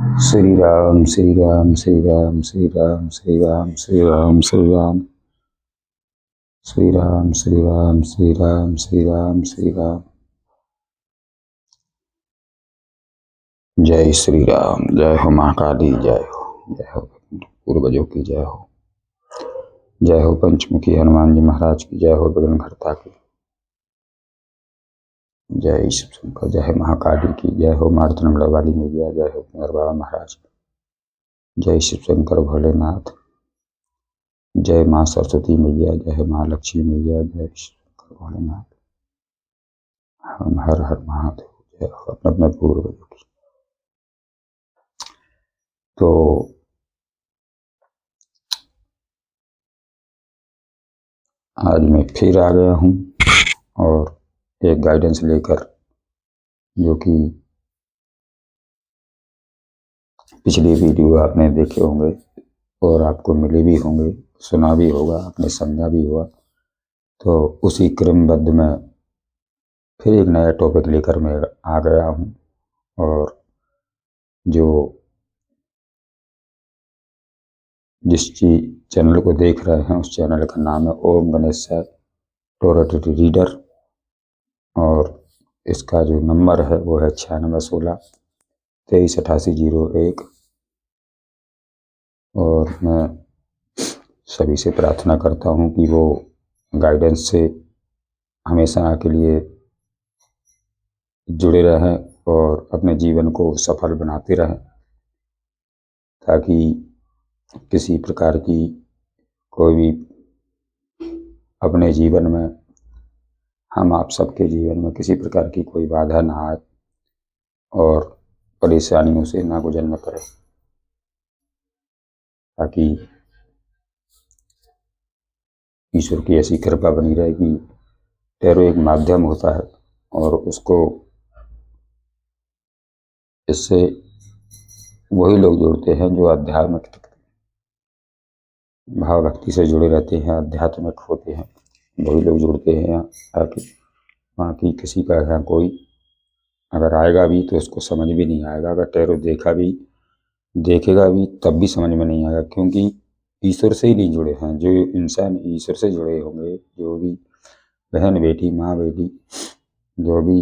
श्री राम श्री राम श्री राम श्री राम श्री राम श्री राम श्री राम श्री राम श्री राम श्री राम श्री राम श्री राम। जय श्री राम। जय हो महाकाली। जय हो पूर्वजों की। जय हो पंचमुखी हनुमान जी महाराज की। जय हो विघ्नहर्ता की। जय शिव शंकर। जय महाकाली की। जय हो मार्तंड वाली मैया। जय हो बाबा महाराज। जय शिव शंकर भोलेनाथ। जय माँ सरस्वती मैया। जय माँ लक्ष्मी मैया। जय शिव शंकर भोलेनाथ। हम हर हर महादेव। जय हो अपने अपने पूर्वजों की। तो आज मैं फिर आ गया हूँ और एक गाइडेंस लेकर, जो कि पिछली वीडियो आपने देखे होंगे और आपको मिले भी होंगे, सुना भी होगा, आपने समझा भी होगा। तो उसी क्रमबद्ध में फिर एक नया टॉपिक लेकर मैं आ गया हूँ। और जो जिस चैनल को देख रहे हैं उस चैनल का नाम है ओम गणेश टोरट रीडर, और इसका जो नंबर है वो है 9616 238801। और मैं सभी से प्रार्थना करता हूँ कि वो गाइडेंस से हमेशा के लिए जुड़े रहें और अपने जीवन को सफल बनाते रहें, ताकि किसी प्रकार की कोई भी अपने जीवन में, हम आप सबके जीवन में किसी प्रकार की कोई बाधा ना आए और परेशानियों से ना गुजरना पड़े, ताकि ईश्वर की ऐसी कृपा बनी रहे कि टैरो एक माध्यम होता है और उसको इससे वही लोग जुड़ते हैं जो आध्यात्मिक भाव भक्ति से जुड़े रहते हैं, आध्यात्मिक होते हैं, वही लोग जुड़ते हैं। ताकि वहाँ की किसी का यहाँ कोई अगर आएगा भी तो उसको समझ भी नहीं आएगा, अगर टैरो देखेगा भी तब भी समझ में नहीं आएगा, क्योंकि ईश्वर से ही नहीं जुड़े हैं। जो इंसान ईश्वर से जुड़े होंगे, जो भी बहन बेटी, माँ बेटी, जो भी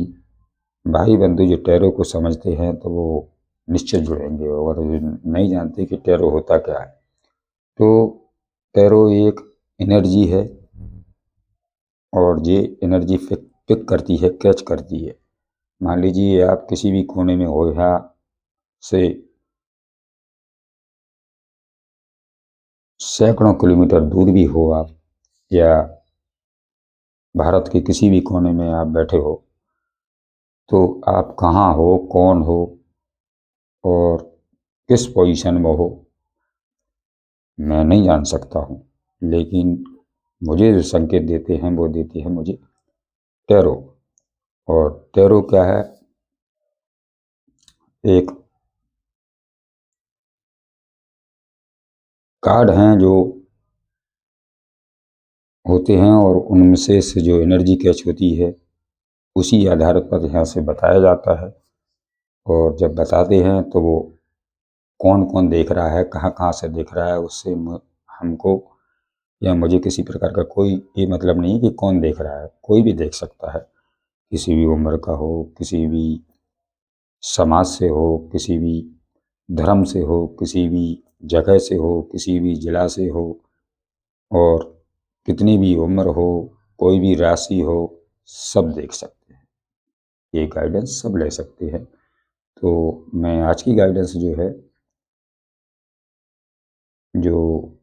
भाई बंधु जो टैरो को समझते हैं, तो वो निश्चित जुड़ेंगे। और नहीं जानते कि टैरो होता क्या है, तो टैरो एक एनर्जी है और ये एनर्जी पिक करती है, कैच करती है। मान लीजिए आप किसी भी कोने में हो, यहाँ से सैकड़ों किलोमीटर दूर भी हो आप, या भारत के किसी भी कोने में आप बैठे हो, तो आप कहाँ हो, कौन हो और किस पोजीशन में हो, मैं नहीं जान सकता हूँ। लेकिन मुझे जो संकेत देते हैं वो देती है मुझे टैरो। और टैरो क्या है? एक कार्ड हैं जो होते हैं और उनमें से जो एनर्जी कैच होती है उसी आधार पर यहाँ से बताया जाता है। और जब बताते हैं तो वो कौन कौन देख रहा है, कहाँ कहाँ से देख रहा है, उससे हमको या मुझे किसी प्रकार का कोई ये मतलब नहीं कि कौन देख रहा है। कोई भी देख सकता है, किसी भी उम्र का हो, किसी भी समाज से हो, किसी भी धर्म से हो, किसी भी जगह से हो, किसी भी जिला से हो, और कितनी भी उम्र हो, कोई भी राशि हो, सब देख सकते हैं। ये गाइडेंस सब ले सकते हैं। तो मैं आज की गाइडेंस जो है, जो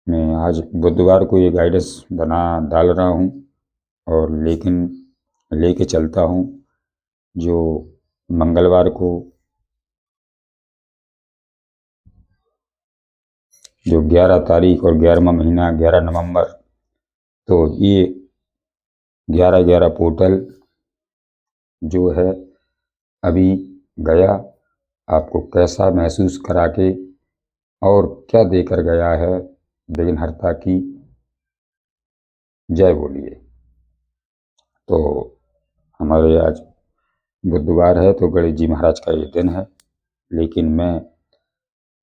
मैं आज बुधवार को ये गाइडेंस डाल रहा हूँ और लेकिन लेके चलता हूँ, जो मंगलवार को, जो 11 तारीख और 11वां महीना 11 नवंबर, तो ये 11/11 पोर्टल जो है अभी गया, आपको कैसा महसूस करा के और क्या देकर गया है, विघ्नहर्ता की जय बोलिए। तो हमारे आज बुधवार है, तो गणेश जी महाराज का ये दिन है। लेकिन मैं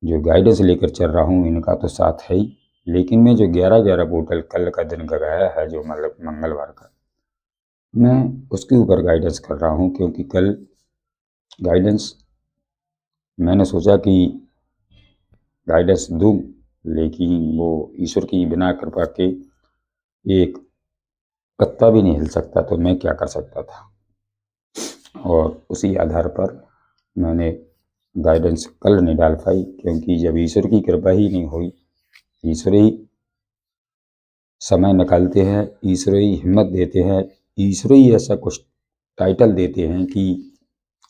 जो गाइडेंस लेकर चल रहा हूँ इनका तो साथ है ही, लेकिन मैं जो 11-11 पोर्टल कल का दिन का गया है, जो मतलब मंगलवार का, मैं उसके ऊपर गाइडेंस कर रहा हूँ, क्योंकि कल गाइडेंस मैंने सोचा कि गाइडेंस दूँ, लेकिन वो ईश्वर की बिना कृपा के एक पत्ता भी नहीं हिल सकता, तो मैं क्या कर सकता था। और उसी आधार पर मैंने गाइडेंस कल नहीं डाल पाई, क्योंकि जब ईश्वर की कृपा ही नहीं हुई, ईश्वर ही समय निकालते हैं, ईश्वर ही हिम्मत देते हैं, ईश्वर ही ऐसा कुछ टाइटल देते हैं कि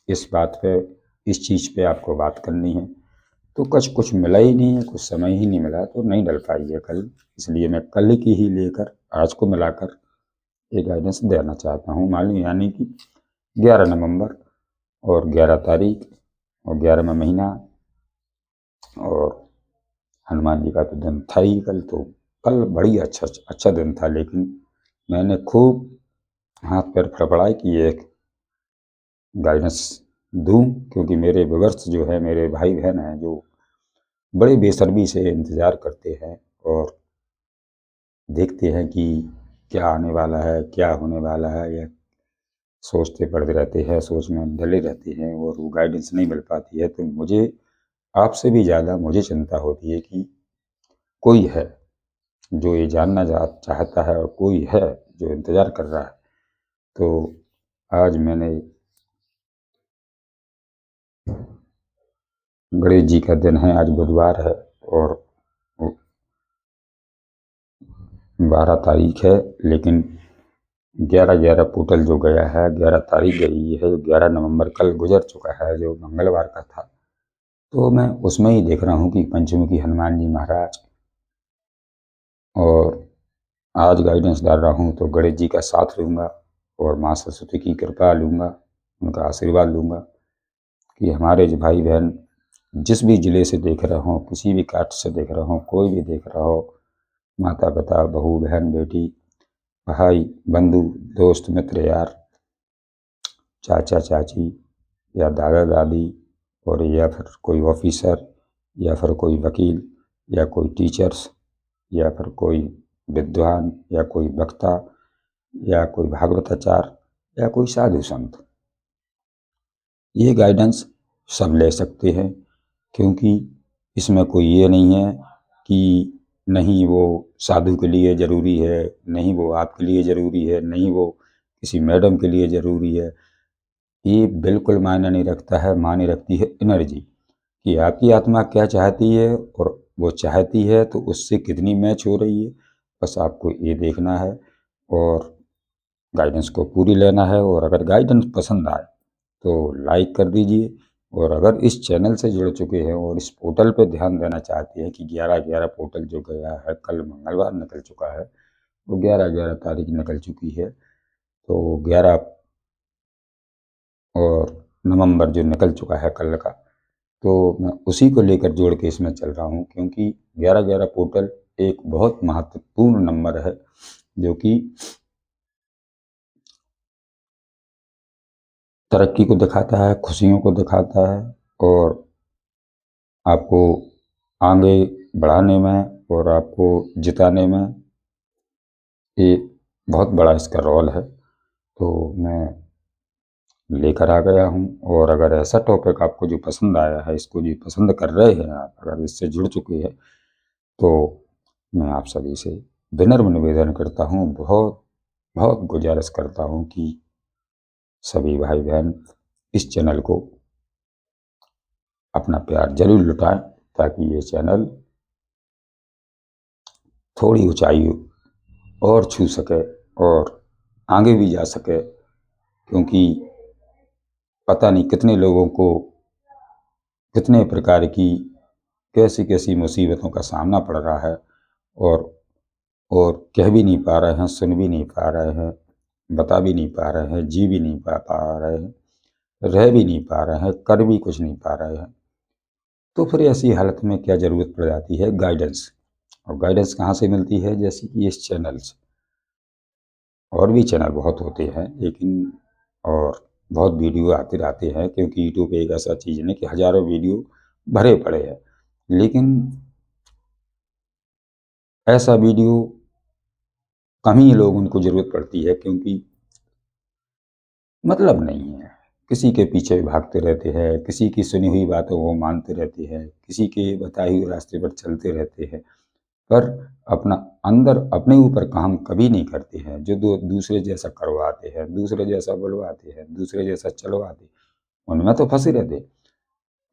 इस बात पे, इस चीज़ पे आपको बात करनी है, तो कुछ मिला ही नहीं है, कुछ समय ही नहीं मिला, तो नहीं डल पाई है कल। इसलिए मैं कल की ही लेकर आज को मिलाकर ये गाइडेंस देना चाहता हूँ। मान लो यानी कि 11 नवंबर और 11 तारीख और 11वां महीना, और हनुमान जी का तो दिन था ही कल, तो कल बड़ी अच्छा दिन था। लेकिन मैंने खूब हाथ पैर फड़फड़ाए कि एक गाइडेंस दूँ, क्योंकि मेरे व्यूअर्स जो है, मेरे भाई बहन हैं, जो बड़े बेसब्री से इंतज़ार करते हैं और देखते हैं कि क्या आने वाला है, क्या होने वाला है, या सोचते पड़ते रहते हैं, सोच में डले रहते हैं, और वो गाइडेंस नहीं मिल पाती है। तो मुझे आपसे भी ज़्यादा मुझे चिंता होती है कि कोई है जो ये जानना चाहता है, और कोई है जो इंतज़ार कर रहा है। तो आज मैंने गणेश जी का दिन है, आज बुधवार है, और 12 तारीख है, लेकिन 11-11 पोर्टल जो गया है, 11 तारीख गई है, 11 नवंबर कल गुजर चुका है, जो मंगलवार का था। तो मैं उसमें ही देख रहा हूँ कि पंचमुखी हनुमान जी महाराज, और आज गाइडेंस डाल रहा हूँ तो गणेश जी का साथ लूँगा और माँ सरस्वती की कृपा लूँगा, उनका आशीर्वाद लूँगा कि हमारे जो भाई बहन जिस भी ज़िले से देख रहा हो, किसी भी कास्ट से देख रहा हो, कोई भी देख रहा हो, माता पिता, बहू बहन बेटी, भाई बंधु, दोस्त मित्र यार, चाचा चाची, या दादा दादी, और या फिर कोई ऑफिसर, या फिर कोई वकील, या कोई टीचर्स, या फिर कोई विद्वान, या कोई वक्ता, या कोई भागवताचार, या कोई साधु संत, ये गाइडेंस सब ले सकते हैं। क्योंकि इसमें कोई ये नहीं है कि नहीं वो साधु के लिए ज़रूरी है, नहीं वो आपके लिए ज़रूरी है, नहीं वो किसी मैडम के लिए ज़रूरी है। ये बिल्कुल मायने नहीं रखता है, मायने रखती है एनर्जी, कि आपकी आत्मा क्या चाहती है, और वो चाहती है तो उससे कितनी मैच हो रही है। बस आपको ये देखना है और गाइडेंस को पूरी लेना है। और अगर गाइडेंस पसंद आए तो लाइक कर दीजिए, और अगर इस चैनल से जुड़ चुके हैं और इस पोर्टल पे ध्यान देना चाहते हैं कि 11-11 पोर्टल जो गया है, कल मंगलवार निकल चुका है, वो 11-11 तारीख निकल चुकी है, तो 11 और नवंबर जो निकल चुका है कल का, तो मैं उसी को लेकर जोड़ के इसमें चल रहा हूँ। क्योंकि 11-11 पोर्टल एक बहुत महत्वपूर्ण नंबर है, जो कि तरक्की को दिखाता है, खुशियों को दिखाता है, और आपको आगे बढ़ाने में और आपको जिताने में ये बहुत बड़ा इसका रोल है। तो मैं लेकर आ गया हूँ, और अगर ऐसा टॉपिक आपको जो पसंद आया है, इसको जो पसंद कर रहे हैं आप, अगर इससे जुड़ चुके हैं, तो मैं आप सभी से विनम्र निवेदन करता हूँ, बहुत बहुत गुजारिश करता हूँ कि सभी भाई बहन इस चैनल को अपना प्यार जरूर लुटाएं, ताकि ये चैनल थोड़ी ऊंचाई और छू सके और आगे भी जा सके। क्योंकि पता नहीं कितने लोगों को कितने प्रकार की कैसी कैसी मुसीबतों का सामना पड़ रहा है, और और कह भी नहीं पा रहे हैं, सुन भी नहीं पा रहे हैं, बता भी नहीं पा रहे हैं, जी भी नहीं पा रहे हैं, रह भी नहीं पा रहे हैं, कर भी कुछ नहीं पा रहे हैं। तो फिर ऐसी हालत में क्या ज़रूरत पड़ जाती है गाइडेंस। और गाइडेंस कहाँ से मिलती है, जैसे कि इस चैनल से। और भी चैनल बहुत होते हैं, लेकिन और बहुत वीडियो आते रहते हैं, क्योंकि यूट्यूब एक ऐसा चीज़ है कि हज़ारों वीडियो भरे पड़े हैं, लेकिन ऐसा वीडियो कम ही लोग उनको ज़रूरत पड़ती है, क्योंकि मतलब नहीं है। किसी के पीछे भागते रहते हैं, किसी की सुनी हुई बातों को मानते रहते हैं, किसी के बताए हुए रास्ते पर चलते रहते हैं, पर अपना अंदर अपने ऊपर काम कभी नहीं करते हैं। जो दूसरे जैसा करवाते हैं, दूसरे जैसा बुलवाते हैं, दूसरे जैसा चलवाते हैं, उनमें तो फंसे रहते हैं,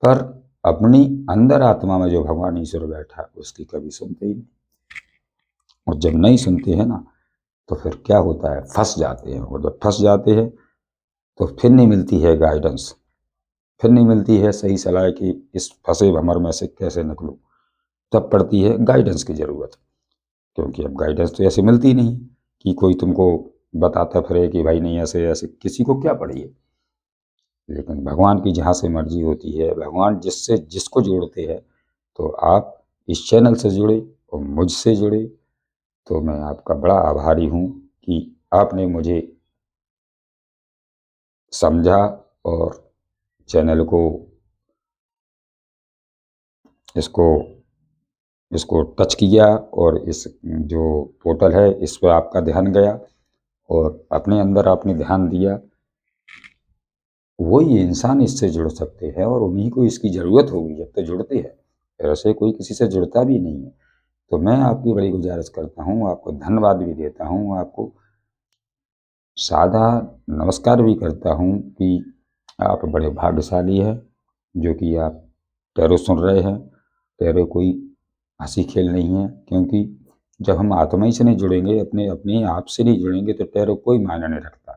पर अपनी अंदर आत्मा में जो भगवान ईश्वर बैठा है उसकी कभी सुनते ही नहीं। और जब नहीं सुनते हैं ना, तो फिर क्या होता है, फंस जाते हैं। और जब फंस जाते हैं तो फिर नहीं मिलती है गाइडेंस, फिर नहीं मिलती है सही सलाह कि इस फंसे भंवर में से कैसे निकलूं। तब पड़ती है गाइडेंस की ज़रूरत, क्योंकि अब गाइडेंस तो ऐसे मिलती नहीं कि कोई तुमको बताता फिरे कि भाई नहीं ऐसे ऐसे, किसी को क्या पड़ी है। लेकिन भगवान की जहाँ से मर्जी होती है, भगवान जिससे जिसको जोड़ते हैं, तो आप इस चैनल से जुड़े और मुझसे जुड़े, तो मैं आपका बड़ा आभारी हूँ कि आपने मुझे समझा और चैनल को इसको इसको टच किया, और इस जो पोर्टल है इस पर आपका ध्यान गया और अपने अंदर आपने ध्यान दिया। वही इंसान इससे जुड़ सकते हैं और उन्हीं को इसकी ज़रूरत होगी जब तो जुड़ते हैं, ऐसे कोई किसी से जुड़ता भी नहीं है। तो मैं आपकी बड़ी गुजारिश करता हूँ, आपको धन्यवाद भी देता हूँ, आपको सादा नमस्कार भी करता हूँ कि आप बड़े भाग्यशाली हैं, जो कि आप टैरो सुन रहे हैं। टैरो कोई हंसी खेल नहीं है, क्योंकि जब हम आत्मा ही से नहीं जुड़ेंगे, अपने अपने आप से नहीं जुड़ेंगे, तो टैरो कोई मायने नहीं रखता।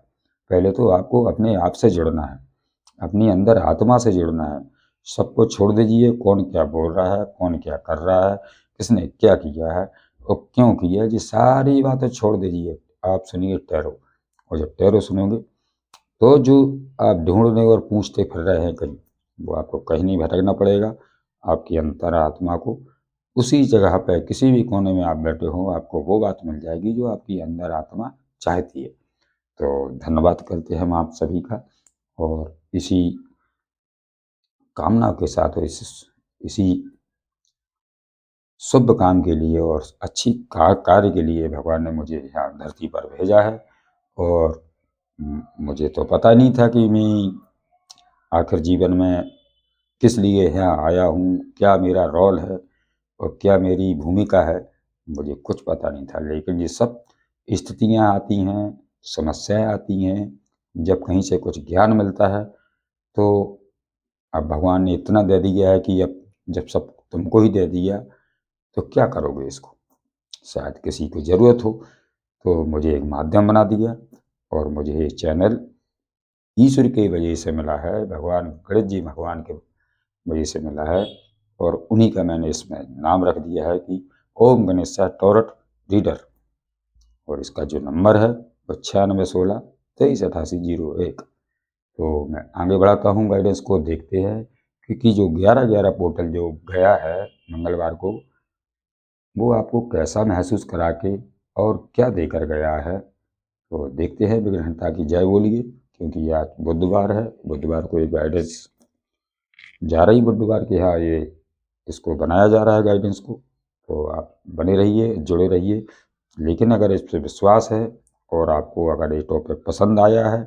पहले तो आपको अपने आप से जुड़ना है, अपनी अंदर आत्मा से जुड़ना है। सबको छोड़ दीजिए, कौन क्या बोल रहा है, कौन क्या कर रहा है, किसने क्या किया है और क्यों किया है, ये सारी बातें छोड़ दीजिए। आप सुनिए टैरो, और जब टैरो सुनोगे तो जो आप ढूंढने और पूछते फिर रहे हैं कहीं, वो आपको कहीं नहीं भटकना पड़ेगा। आपकी अंतरात्मा को उसी जगह पे किसी भी कोने में आप बैठे हो, आपको वो बात मिल जाएगी जो आपकी अंदर आत्मा चाहती है। तो धन्यवाद करते हैं हम आप सभी का, और इसी कामना के साथ और इसी शुभ काम के लिए और अच्छी कार्य के लिए भगवान ने मुझे यहाँ धरती पर भेजा है। और मुझे तो पता नहीं था कि मैं आखिर जीवन में किस लिए यहाँ आया हूँ, क्या मेरा रोल है और क्या मेरी भूमिका है, मुझे कुछ पता नहीं था। लेकिन ये सब स्थितियाँ आती हैं, समस्याएं आती हैं, जब कहीं से कुछ ज्ञान मिलता है, तो अब भगवान ने इतना दे दिया है कि अब जब सब तुमको ही दे दिया, तो क्या करोगे इसको। शायद किसी को ज़रूरत हो, तो मुझे एक माध्यम बना दिया, और मुझे ये चैनल ईश्वर की वजह से मिला है, भगवान गणेश जी भगवान के वजह से मिला है। और उन्हीं का मैंने इसमें नाम रख दिया है कि ओम गणेशा टोरट रीडर। और इसका जो नंबर है वो 9616 238801। तो मैं आगे बढ़ाता हूँ, गाइडेंस को देखते हैं, क्योंकि जो 11-11 पोर्टल जो गया है मंगलवार को, वो आपको कैसा महसूस करा के और क्या देकर गया है। तो देखते हैं, विघ्नहर्ता की जय बोलिए, क्योंकि आज बुधवार है, बुधवार को ये गाइडेंस जा रही, बुधवार के यहाँ ये इसको बनाया जा रहा है गाइडेंस को। तो आप बने रहिए, जुड़े रहिए। लेकिन अगर इस पर विश्वास है और आपको अगर ये टॉपिक पसंद आया है,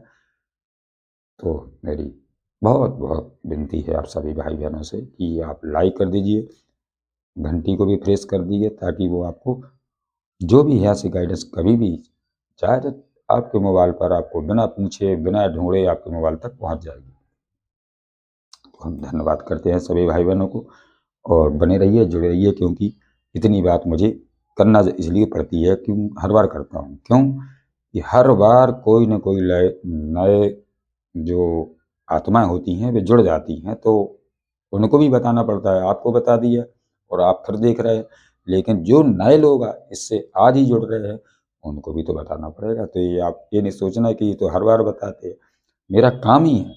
तो मेरी बहुत बहुत विनती है आप सभी भाई बहनों से कि आप लाइक कर दीजिए, घंटी को भी प्रेस कर दीजिए, ताकि वो आपको जो भी यहाँ से गाइडेंस कभी भी चाहे तो आपके मोबाइल पर आपको बिना पूछे बिना ढूंढे आपके मोबाइल तक पहुँच जाएगी। तो हम धन्यवाद करते हैं सभी भाई बहनों को, और बने रहिए, जुड़े रहिए, क्योंकि इतनी बात मुझे करना इसलिए पड़ती है, क्यों हर बार करता हूँ, क्यों कि हर बार कोई न कोई नए जो आत्माएं होती हैं वे जुड़ जाती हैं, तो उनको भी बताना पड़ता है। आपको बता दिया और आप फिर देख रहे हैं, लेकिन जो नए लोग इससे आज ही जुड़ रहे हैं, उनको भी तो बताना पड़ेगा। तो ये आप ये नहीं सोचना कि ये तो हर बार बताते हैं। मेरा काम ही है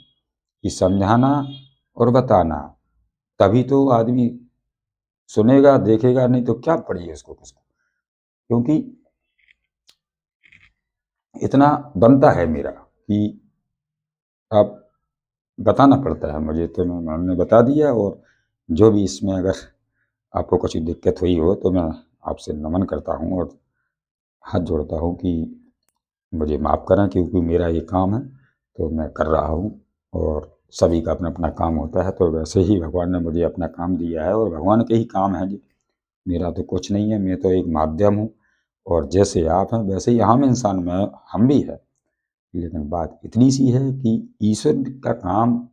कि समझाना और बताना, तभी तो आदमी सुनेगा देखेगा, नहीं तो क्या पड़ी उसको किसको। क्योंकि इतना बनता है मेरा कि आप बताना पड़ता है मुझे, तो मैंने बता दिया। और जो भी इसमें अगर आपको कुछ दिक्कत हुई हो तो मैं आपसे नमन करता हूँ और हाथ जोड़ता हूँ कि मुझे माफ़ करें, क्योंकि मेरा ये काम है तो मैं कर रहा हूँ। और सभी का अपना अपना काम होता है, तो वैसे ही भगवान ने मुझे अपना काम दिया है और भगवान के ही काम है जी। मेरा तो कुछ नहीं है, मैं तो एक माध्यम हूँ। और जैसे आप हैं वैसे ही हम इंसान में हम भी है। लेकिन बात इतनी सी है कि ईश्वर का काम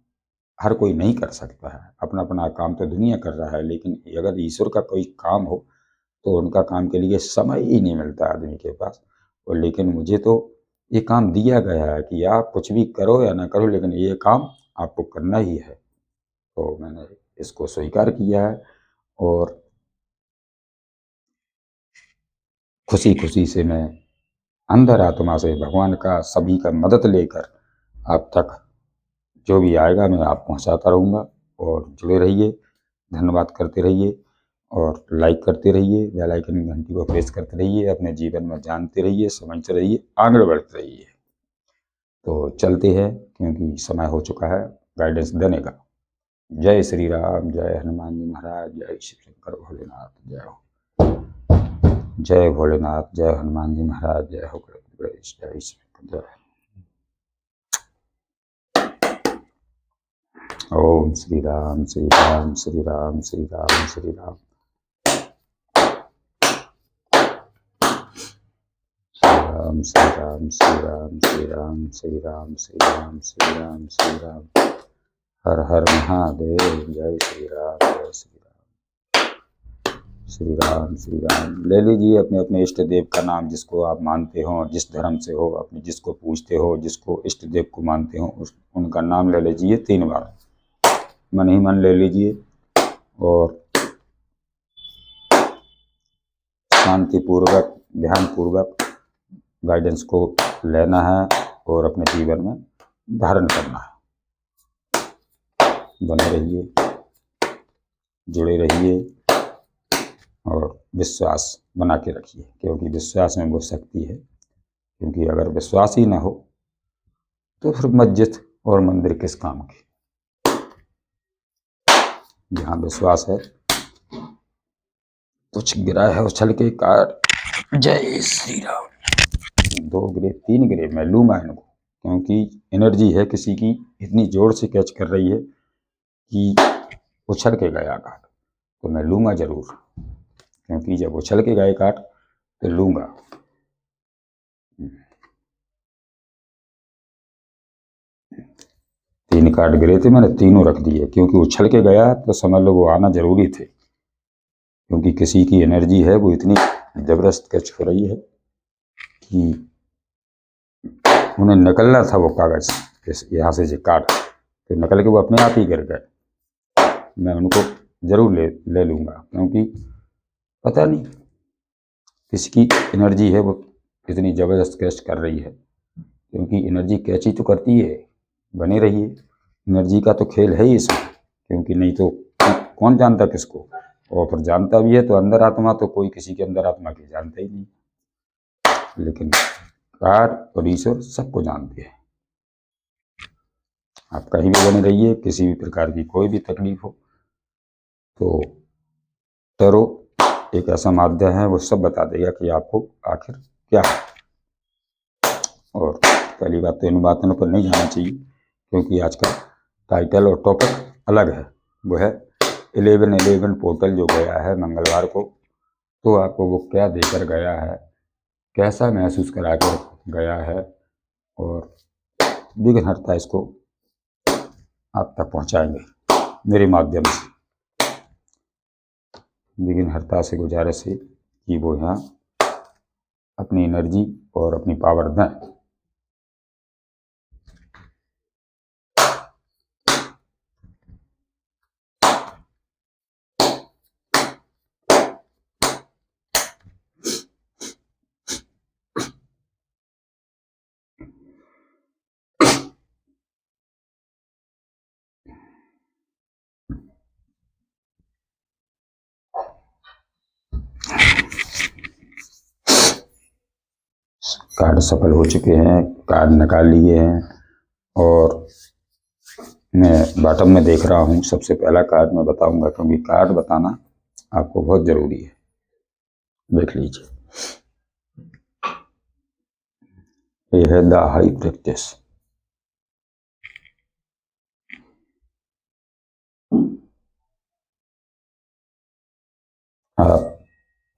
हर कोई नहीं कर सकता है। अपना अपना काम तो दुनिया कर रहा है, लेकिन अगर ईश्वर का कोई काम हो तो उनका काम के लिए समय ही नहीं मिलता आदमी के पास। और लेकिन मुझे तो ये काम दिया गया है कि आप कुछ भी करो या ना करो, लेकिन ये काम आपको करना ही है। तो मैंने इसको स्वीकार किया है और खुशी खुशी से मैं अंदर आत्मा से भगवान का सभी का मदद लेकर आप तक जो भी आएगा मैं आप पहुंचाता रहूँगा। और जुड़े रहिए, धन्यवाद करते रहिए और लाइक करते रहिए, बेल आइकन की घंटी को प्रेस करते रहिए, अपने जीवन में जानते रहिए, समझते रहिए, आगे बढ़ते रहिए। तो चलते हैं, क्योंकि समय हो चुका है गाइडेंस देने का। जय श्री राम, जय हनुमान जी महाराज, जय शिव शंकर भोलेनाथ, जय हो। जय भोलेनाथ, जय हनुमान जी महाराज, जय हो गणेश, जय शिव, जय। ओम श्री राम, श्री राम, श्री राम, श्री राम, श्री राम। राम श्री राम, श्री राम, श्री राम, श्री राम, श्री राम, श्री राम, श्री राम। हर हर महादेव, जय श्री राम, जय श्री राम। श्री राम, श्री राम। ले लीजिए अपने अपने इष्ट देव का नाम, जिसको आप मानते हो, जिस धर्म से हो, अपने जिसको पूजते हो, जिसको इष्ट देव को मानते हो, उनका नाम ले लीजिए 3 बार, मन ही मन ले लीजिए। और शांतिपूर्वक, ध्यानपूर्वक गाइडेंस को लेना है और अपने जीवन में धारण करना है। बने रहिए, जुड़े रहिए और विश्वास बना के रखिए, क्योंकि विश्वास में वो शक्ति है। क्योंकि अगर विश्वास ही ना हो तो फिर मस्जिद और मंदिर किस काम के। जहाँ विश्वास है, कुछ गिरा है उछल के काट। जय श्री राम। 2 गिरे, 3 गिरे, मैं लूँगा इनको, क्योंकि एनर्जी है किसी की इतनी जोर से कैच कर रही है कि उछल के गया काट, तो मैं लूँगा जरूर। क्योंकि जब उछल के गए काट तो लूँगा। 3 काट गिरे थे, मैंने तीनों रख दिए, क्योंकि उछल के गया तो समझ लो वो आना जरूरी थे। क्योंकि किसी की एनर्जी है वो इतनी जबरदस्त कैच हो रही है कि उन्हें निकलना था वो कागज यहाँ से जो काट, तो निकल के वो अपने आप ही गिर गए। मैं उनको जरूर ले लूँगा, क्योंकि पता नहीं किसकी एनर्जी है वो इतनी ज़बरदस्त कैच कर रही है। क्योंकि एनर्जी कैच ही तो करती है। बने रहिए, एनर्जी का तो खेल है ही इसमें। क्योंकि नहीं तो कौन जानता किसको, और फिर जानता भी है तो अंदर आत्मा, तो कोई किसी के अंदर आत्मा की जानता ही नहीं। लेकिन कार और ईश्वर सबको जानते हैं। आप कहीं भी बने रहिए, किसी भी प्रकार की कोई भी तकलीफ हो तो टैरो एक ऐसा माध्यम है, वो सब बता देगा कि आपको आखिर क्या है। और पहली बात तो इन बातों पर नहीं जाना चाहिए, क्योंकि आज का टाइटल और टॉपिक अलग है। वो है 1111 पोर्टल जो गया है मंगलवार को, तो आपको वो क्या देकर गया है, कैसा महसूस करा कर गया है, और विघ्नहर्ता इसको आप तक पहुंचाएंगे मेरे माध्यम से। विघ्नहर्ता से गुजारिश है कि वो यहाँ अपनी एनर्जी और अपनी पावर दें। कार्ड सफल हो चुके हैं, कार्ड निकाल लिए हैं, और मैं बॉटम में देख रहा हूँ। सबसे पहला कार्ड मैं बताऊंगा, क्योंकि कार्ड बताना आपको बहुत जरूरी है। देख लीजिए, ये है द हाई प्रैक्टिस। आप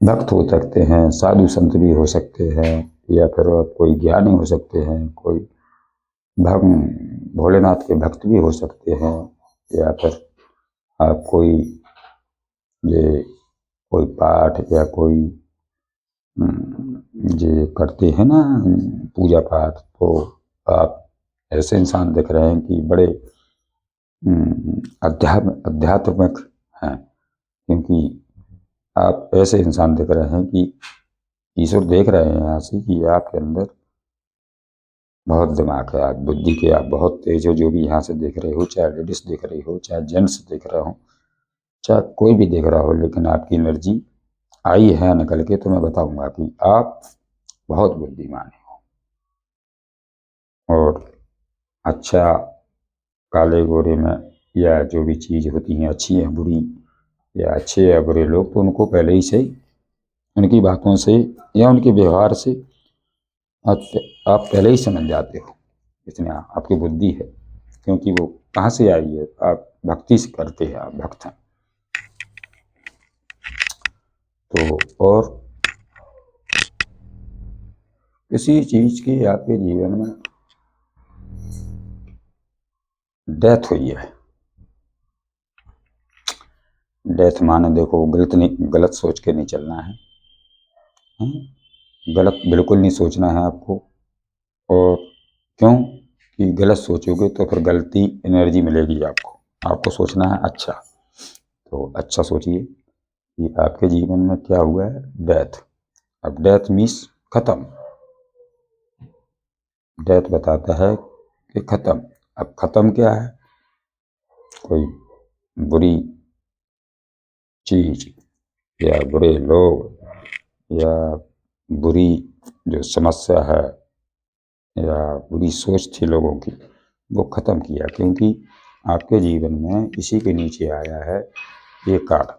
भक्त हो सकते हैं, साधु संत भी हो सकते हैं, या फिर आप कोई ज्ञानी हो सकते हैं, कोई भोलेनाथ के भक्त भी हो सकते हैं, या फिर आप कोई ये कोई पाठ या कोई ये करते हैं ना पूजा पाठ, तो आप ऐसे इंसान दिख रहे हैं कि बड़े आध्यात्मिक हैं, क्योंकि आप ऐसे इंसान दिख रहे हैं कि ईश्वर देख रहे हैं यहाँ से कि आपके अंदर बहुत दिमाग है, आप बुद्धि के आप बहुत तेज हो। जो भी यहाँ से देख रहे हो, चाहे लेडीज देख रही हो, चाहे जेंट्स देख रहे हो, चाहे कोई भी देख रहा हो, लेकिन आपकी एनर्जी आई है निकल के, तो मैं बताऊंगा कि आप बहुत बुद्धिमान हैं। और अच्छा, काले गोरे में या जो भी चीज़ होती हैं, अच्छी है बुरी, या अच्छे या बुरे लोग, तो उनको पहले ही से उनकी बातों से या उनके व्यवहार से आप पहले ही समझ जाते हो। इतनी आपकी बुद्धि है, क्योंकि वो कहाँ से आई है, आप भक्ति से करते हैं, आप भक्त हैं। तो और किसी चीज की आपके जीवन में डेथ हुई है, डेथ माने देखो गलत सोच के नहीं चलना है, गलत बिल्कुल नहीं सोचना है आपको। और क्यों कि गलत सोचोगे तो फिर गलती एनर्जी मिलेगी आपको। आपको सोचना है अच्छा, तो अच्छा सोचिए कि आपके जीवन में क्या हुआ है, डेथ। अब डेथ मीन्स खत्म, डेथ बताता है कि खत्म। अब खत्म क्या है, कोई बुरी चीज या बुरे लोग या बुरी जो समस्या है या बुरी सोच थी लोगों की, वो खत्म किया। क्योंकि आपके जीवन में इसी के नीचे आया है ये कार्ड,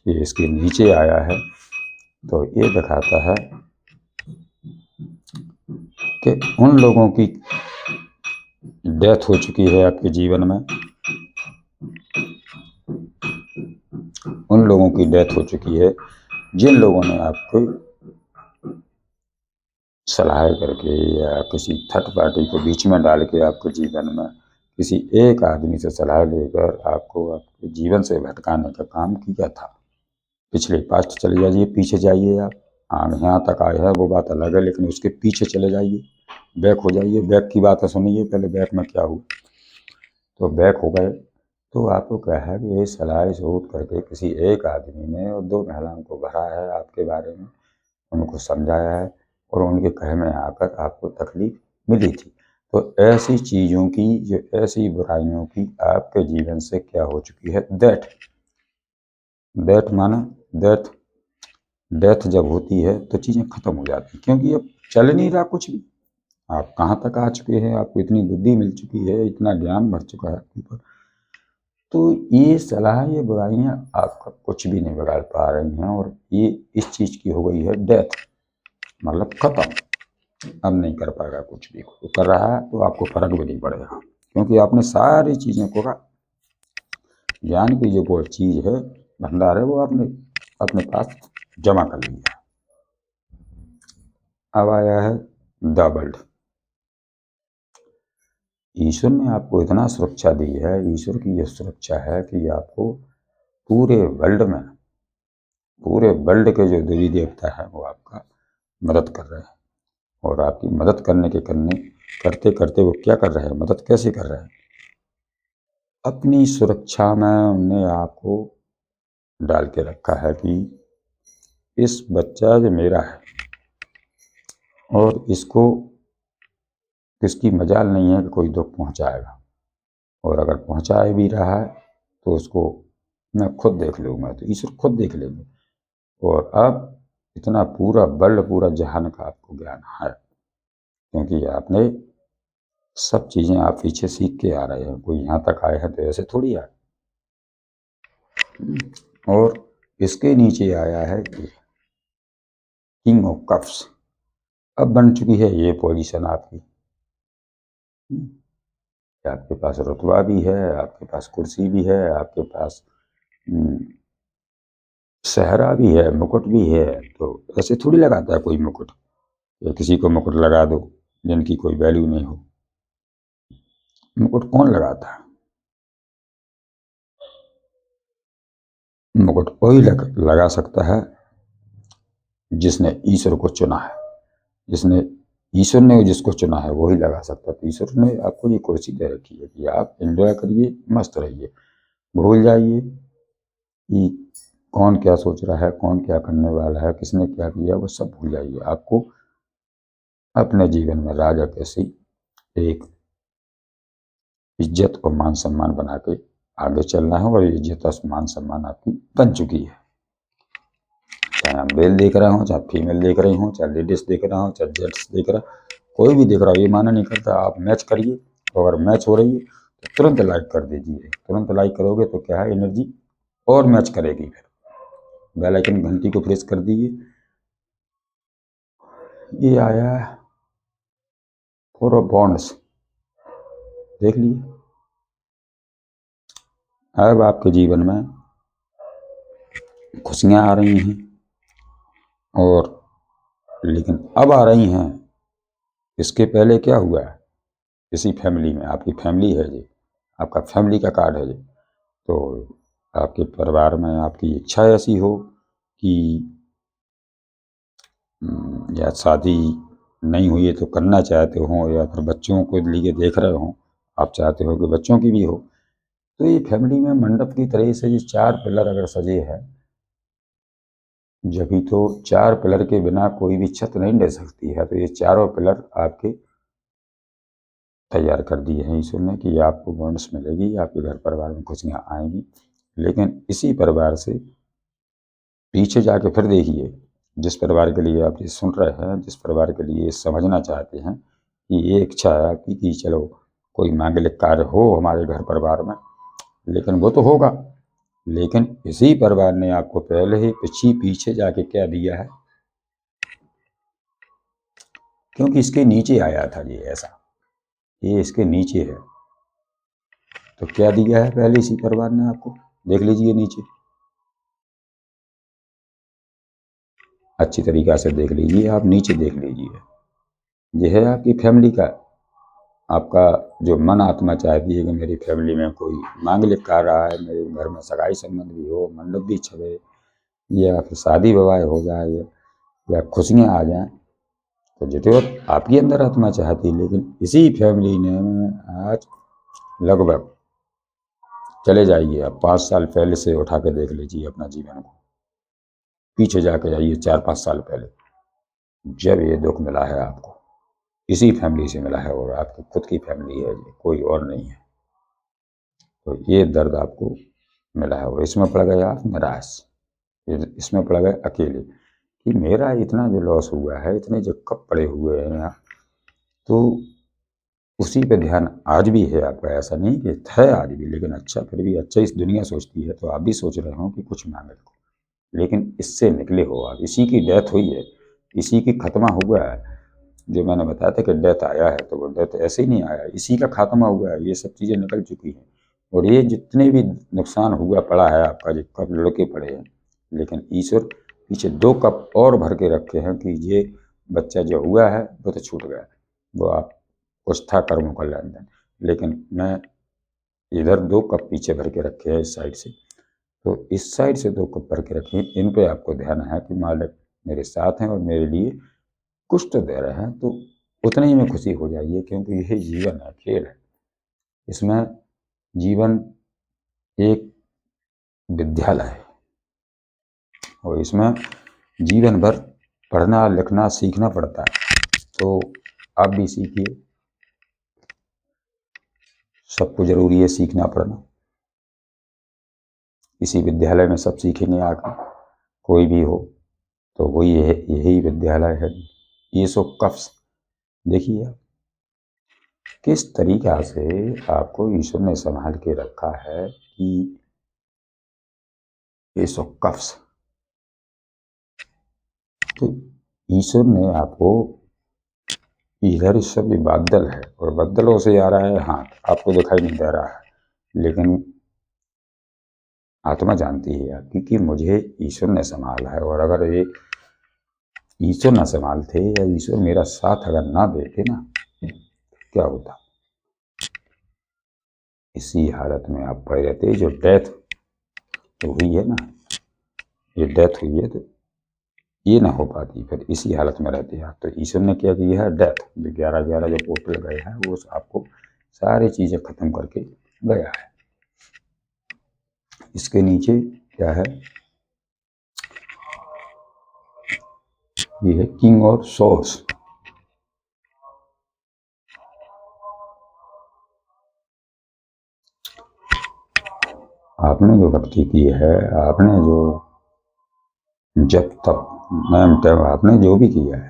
ये इसके नीचे आया है, तो ये दिखाता है कि उन लोगों की डेथ हो चुकी है आपके जीवन में, उन लोगों की डेथ हो चुकी है जिन लोगों ने आपको सलाह करके या किसी थर्ड पार्टी को बीच में डाल के आपके जीवन में किसी एक आदमी से सलाह लेकर आपको आपके जीवन से भटकाने का काम किया था। पिछले पास्ट चले जाइए, पीछे जाइए आप। हाँ, यहाँ तक आए हैं वो बात अलग है, लेकिन उसके पीछे चले जाइए, बैक हो जाइए। बैक की बात सुनिए पहले, बैक में क्या हुआ। तो बैक हो गए तो आपको क्या है कि ये सलाह सूट करके किसी एक आदमी ने और दो महिलाओं को भरा है आपके बारे में, उनको समझाया है, और उनके कहे में आकर आपको तकलीफ मिली थी। तो ऐसी चीज़ों की, जो ऐसी बुराइयों की आपके जीवन से क्या हो चुकी है, डेथ माना डेथ। डेथ जब होती है तो चीज़ें खत्म हो जाती हैं, क्योंकि अब चल नहीं रहा कुछ भी। आप कहाँ तक आ चुके हैं, आपको इतनी बुद्धि मिल चुकी है, इतना ज्ञान भर चुका है आपके ऊपर, तो ये सलाह, ये बुराइयां आपका कुछ भी नहीं बिगाड़ पा रही हैं। और ये इस चीज़ की हो गई है डेथ, मतलब खत्म। अब नहीं कर पाएगा कुछ भी, वो कर रहा है तो आपको फर्क भी नहीं पड़ेगा, क्योंकि आपने सारी चीज़ों को का ज्ञान की जो वो चीज़ है, भंडार है, वो आपने अपने पास जमा कर लिया। अब आया है द वर्ल्ड। ईश्वर ने आपको इतना सुरक्षा दी है, ईश्वर की यह सुरक्षा है कि आपको पूरे वर्ल्ड के जो देवी देवता है वो आपका मदद कर रहे हैं। और आपकी मदद करते करते वो क्या कर रहे हैं, मदद कैसे कर रहे हैं, अपनी सुरक्षा में उन्होंने आपको डाल के रखा है कि इस बच्चा जो मेरा है, और इसको किसकी मजाल नहीं है कि कोई दुख पहुंचाएगा, और अगर पहुंचाए भी रहा है तो उसको मैं खुद देख लूँगा, तो ईश्वर खुद देख लेंगे। और अब इतना पूरा वर्ल्ड, पूरा जहान का आपको ज्ञान है, क्योंकि आपने सब चीज़ें आप पीछे सीख के आ रहे हैं। कोई यहाँ तक आए हैं तो ऐसे थोड़ी आए। और इसके नीचे आया है किंग ऑफ कप्स। अब बन चुकी है ये पोजीशन आपकी। आपके पास रुतबा भी है, आपके पास कुर्सी भी है, आपके पास सहरा भी है, मुकुट भी है। तो ऐसे थोड़ी लगाता है कोई मुकुट, या किसी को मुकुट लगा दो जिनकी कोई वैल्यू नहीं हो। मुकुट कौन लगाता है? मुकुट वही लगा सकता है जिसने ईश्वर को चुना है। जिसने ईश्वर ने जिसको चुना है वही लगा सकता है। तो ईश्वर ने आपको ये कुर्सी दे रखी है कि आप एंजॉय करिए, मस्त रहिए, भूल जाइए कि कौन क्या सोच रहा है, कौन क्या करने वाला है, किसने क्या किया, वो सब भूल जाइए। आपको अपने जीवन में राजा कैसी एक इज्जत और मान सम्मान बना के आगे चलना है। और इज्जत और मान सम्मान आपकी बन चुकी है। चाहे हम मेल देख रहे हो, चाहे फीमेल देख रही हो, चाहे लेडीज देख रहा हो, चाहे जेंट्स देख रहा, कोई भी देख रहा हो, ये माना नहीं करता। आप मैच करिए, तो अगर मैच हो रही है तो तुरंत लाइक कर दीजिए। तुरंत लाइक करोगे तो क्या है, एनर्जी और मैच करेगी। फिर बेल आइकन घंटी को प्रेस कर दीजिए। ये आया फोर ऑफ बॉन्ड्स, देख लीजिए। अब आपके जीवन में खुशियाँ आ रही हैं, और लेकिन अब आ रही हैं। इसके पहले क्या हुआ है, इसी फैमिली में आपकी फैमिली है जी, आपका फैमिली का कार्ड है जी। तो आपके परिवार में आपकी इच्छा ऐसी हो कि या शादी नहीं हुई है तो करना चाहते हो, या फिर बच्चों को लिए देख रहे हो, आप चाहते हो कि बच्चों की भी हो। तो ये फैमिली में मंडप की तरह से ये 4 पिलर अगर सजे हैं, जभी तो 4 पिलर के बिना कोई भी छत नहीं डे सकती है। तो ये चारों पिलर आपके तैयार कर दिए हैं ईश्वर ने कि आपको बोनस मिलेगी, आपके घर परिवार में खुशियाँ आएंगी। लेकिन इसी परिवार से पीछे जाके फिर देखिए, जिस परिवार के लिए आप ये सुन रहे हैं, जिस परिवार के लिए समझना चाहते हैं कि ये इच्छा है आपकी कि चलो कोई मांगलिक कार्य हो हमारे घर परिवार में, लेकिन वो तो होगा। लेकिन इसी परिवार ने आपको पहले ही पीछे जाके क्या दिया है, क्योंकि इसके नीचे आया था ये ऐसा, ये इसके नीचे है। तो क्या दिया है पहले इसी परिवार ने आपको, देख लीजिए नीचे, अच्छी तरीक़ा से देख लीजिए, आप नीचे देख लीजिए। यह है आपकी फैमिली का, आपका जो मन आत्मा चाहती है कि मेरी फैमिली में कोई मांगलिक कार्य आए, मेरे घर में सगाई संबंध भी हो, मंडप भी छवे, या फिर शादी विवाह हो जाए, या खुशियाँ आ जाएं। तो जितने आपके अंदर आत्मा चाहती है। लेकिन इसी फैमिली ने आज लगभग, चले जाइए आप 5 साल पहले से उठा के देख लीजिए अपना जीवन को, पीछे जाके जाइए 4-5 साल पहले, जब ये दुख मिला है आपको, इसी फैमिली से मिला है। और आपकी खुद की फैमिली है, कोई और नहीं है। तो ये दर्द आपको मिला है, और इसमें पड़ गए आप निराश, इसमें पड़ गए अकेले कि मेरा इतना जो लॉस हुआ है, इतने जो कप पड़े हुए हैं यहाँ, तो उसी पे ध्यान आज भी है आपका। ऐसा नहीं कि है आज भी, लेकिन अच्छा, फिर भी अच्छा इस दुनिया सोचती है। तो आप भी सोच रहे हो कि कुछ मांगे, लेकिन इससे निकले हो आप। इसी की डेथ हुई है, इसी की खात्मा हुआ है। जो मैंने बताया था कि डेथ आया है, तो वो डेथ ऐसे ही नहीं आया, इसी का खात्मा हुआ है। ये सब चीज़ें निकल चुकी हैं, और ये जितने भी नुकसान हुआ पड़ा है आपका, जो कप लुढ़के पड़े हैं, लेकिन ईश्वर पीछे 2 कप और भर के रखे हैं कि ये बच्चा जो हुआ है वो तो छूट गया, वो आप कुछ था कर्मों का लेन देन। लेकिन मैं इधर 2 कप पीछे भर के रखे हैं इस साइड से, तो इस साइड से 2 कप भर के रखे हैं। इन पे आपको ध्यान है कि मालिक मेरे साथ हैं और मेरे लिए कुछ तो दे रहे हैं। तो उतने ही में खुशी हो जाइए, क्योंकि यही जीवन है, खेल है। इसमें जीवन एक विद्यालय है, और इसमें जीवन भर पढ़ना लिखना सीखना पड़ता है। तो आप भी सीखिए, सबको ज़रूरी है सीखना पढ़ना। इसी विद्यालय में सब सीखेंगे आकर, कोई भी हो। तो वही यही विद्यालय है। ये सो कफ्स देखिए आप, किस तरीक़ा से आपको ईश्वर ने संभाल के रखा है कि ये सब कफ्स, तो ईश्वर ने आपको इधर इस सब ये बादल है और बादलों से आ रहा है, हाँ आपको दिखाई नहीं दे रहा है, लेकिन आत्मा जानती है आपकी कि मुझे ईश्वर ने संभाला है। और अगर ये ईश्वर ना संभालते या ईश्वर मेरा साथ अगर ना देते ना, क्या होता। इसी हालत में आप पड़े रहते। जो डेथ हुई है ना, ये डेथ हुई है तो ये ना हो पाती, फिर इसी हालत में रहते हैं आप। तो ईश्वर ने क्या किया है, डेथ जो 11-11 जो पोर्टल गए हैं वो आपको सारी चीज़ें ख़त्म करके गया है। इसके नीचे क्या है, ये है किंग और सोर्स। आपने जो भक्ति की है, आपने जो जब तक मैम तब आपने जो भी किया है,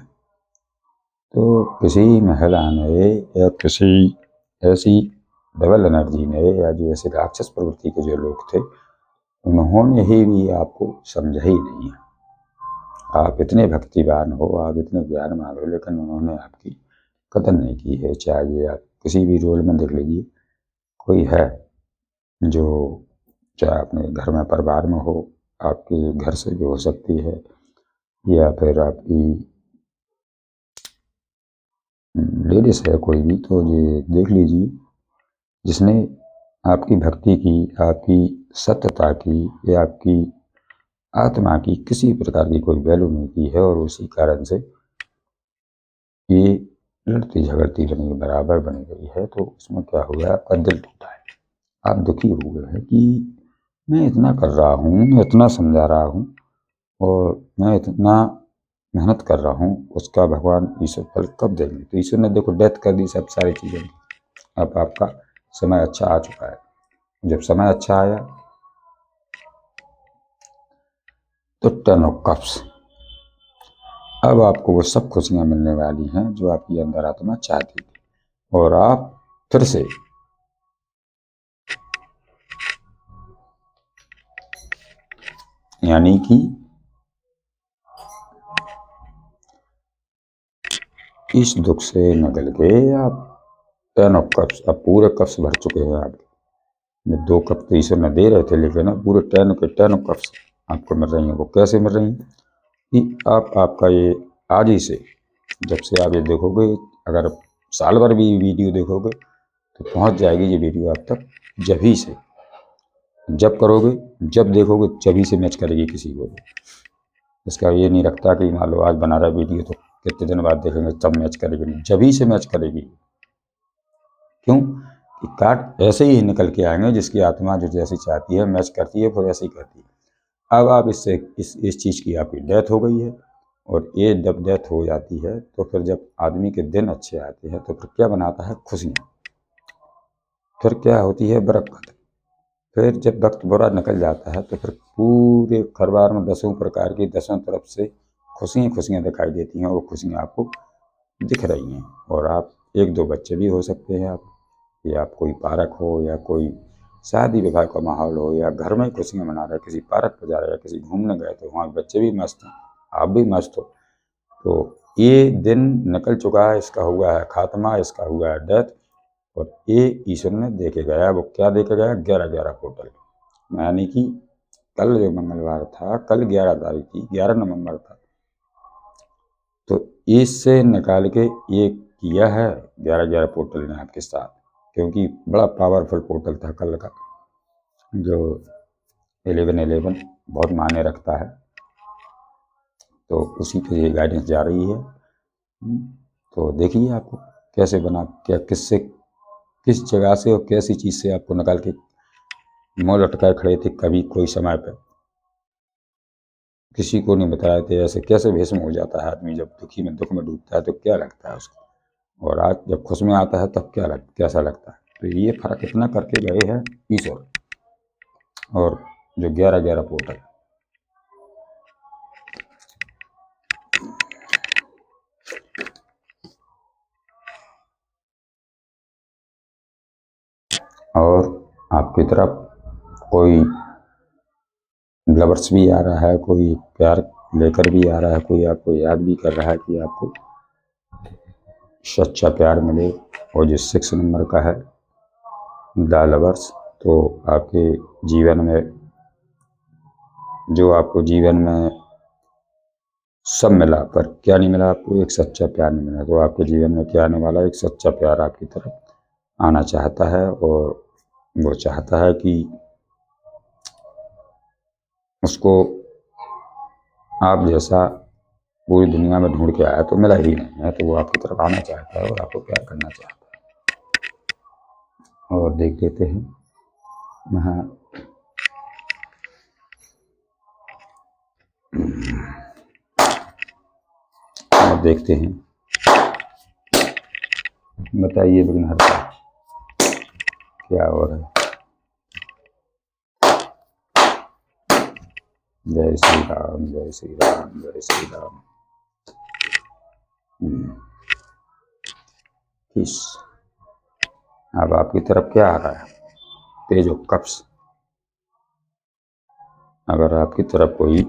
तो किसी महिला ने या किसी ऐसी डबल एनर्जी ने या जो ऐसे राक्षस प्रवृत्ति के जो लोग थे, उन्होंने ही भी आपको समझा ही नहीं है। आप इतने भक्तिवान हो, आप इतने ज्ञानवान हो, लेकिन उन्होंने आपकी कदर नहीं की है। चाहे आप किसी भी रोल में देख लीजिए, कोई है जो चाहे अपने घर में परिवार में हो, आपके घर से भी हो सकती है, या फिर आपकी लेडीज है कोई भी, तो ये देख लीजिए जिसने आपकी भक्ति की, आपकी सत्यता की या आपकी आत्मा की किसी प्रकार की कोई वैल्यू नहीं की है, और उसी कारण से ये लड़ती झगड़ती बनी बराबर बनी गई है। तो उसमें क्या हुआ, आपका दिल टूटा है, आप दुखी हो गए हैं कि मैं इतना कर रहा हूँ, मैं इतना समझा रहा हूँ और मैं इतना मेहनत कर रहा हूँ, उसका भगवान ईश्वर फल कब देंगे। तो ईश्वर ने देखो डेथ कर दी सब सारी चीज़ें। अब आपका समय अच्छा आ चुका है। जब समय अच्छा आया तो 10 ऑफ कप्स, अब आपको वो सब खुशियाँ मिलने वाली हैं जो आपकी अंदर आत्मा चाहती थी, और आप फिर से यानी कि इस दुख से निकल के आप 10 ऑफ कप्स, अब पूरे कप्स भर चुके हैं आप। 2 कप तो ईश्वर ने दे रहे थे, लेकिन अब पूरे 10 के 10 कप्स आपको मिल रही हैं। वो कैसे मिल रही हैं कि आप आपका ये आज ही से, जब से आप ये देखोगे, अगर साल भर भी वीडियो देखोगे तो पहुंच जाएगी ये वीडियो आप तक। जब ही से, जब करोगे, जब देखोगे, जब से मैच करेगी किसी को। इसका ये नहीं रखता कि मान लो आज बना रहा वीडियो तो कितने दिन बाद देखेंगे तब मैच करेगी, जब ही से मैच करेगी। क्यों कि कार्ड ऐसे ही निकल के आएंगे, जिसकी आत्मा जो जैसी चाहती है मैच करती है, फिर ऐसे ही करती है। अब आप इससे इस चीज़ की आपकी डेथ हो गई है, और ये जब डेथ हो जाती है तो फिर जब आदमी के दिन अच्छे आते हैं तो फिर क्या बनाता है, खुशियाँ। फिर क्या होती है, बरकत। फिर जब वक्त बुरा निकल जाता है तो फिर पूरे परिवार में 10 प्रकार की 10 तरफ से खुशियाँ खुशियाँ दिखाई देती हैं, और वो खुशियाँ आपको दिख रही हैं। और आप 1-2 बच्चे भी हो सकते हैं आप, या आप कोई पार्क हो, या कोई शादी विवाह का माहौल हो, या घर में खुशियाँ मना रहे, किसी पार्क पर जा रहे हैं, किसी घूमने गए तो वहाँ बच्चे भी मस्त हैं, आप भी मस्त हो। तो ये दिन निकल चुका है, इसका हुआ है खात्मा, इसका हुआ है डेथ। और ये ईश्वर ने दे के गया। वो क्या दे के गया, 11-11 पोर्टल। यानी कि कल जो मंगलवार था, कल 11 तारीख थी, 11 नवंबर था, तो इससे निकाल के ये किया है 11-11 पोर्टल ने आपके साथ, क्योंकि बड़ा पावरफुल पोर्टल था कल का, जो 11-11 बहुत मायने रखता है। तो उसी पे ये गाइडेंस जा रही है। तो देखिए आपको कैसे बना, क्या किससे, किस जगह से और कैसी चीज़ से आपको निकाल के मौल लटकाए खड़े थे कभी कोई समय पे, किसी को नहीं बताए थे। ऐसे कैसे भस्म हो जाता है आदमी, जब दुखी में दुख में डूबता है तो क्या लगता है उसको, और आज जब खुश में आता है तब कैसा लगता है। तो ये फर्क इतना करके गए हैं ईश्वर, और जो 11-11 पोर्टल। आपकी तरफ कोई लवर्स भी आ रहा है, कोई प्यार लेकर भी आ रहा है, कोई आपको याद भी कर रहा है कि आपको सच्चा प्यार मिले। और जो 6 नंबर का है द लवर्स, तो आपके जीवन में जो आपको जीवन में सब मिला, पर क्या नहीं मिला आपको? एक सच्चा प्यार नहीं मिला। तो आपके जीवन में क्या आने वाला है? एक सच्चा प्यार आपकी तरफ आना चाहता है, और वो चाहता है कि उसको आप जैसा पूरी दुनिया में ढूंढ के आया तो मिला ही नहीं है, तो वो आपकी तरफ आना चाहता है और आपको प्यार करना चाहता है। और देख लेते हैं यहाँ और देखते हैं। बताइए विघ्नहर्ता, क्या हो रहा है? जय श्री राम, जय श्री राम, जय श्री राम। किस अब आपकी तरफ क्या आ रहा है? Page of cups. अगर आपकी तरफ कोई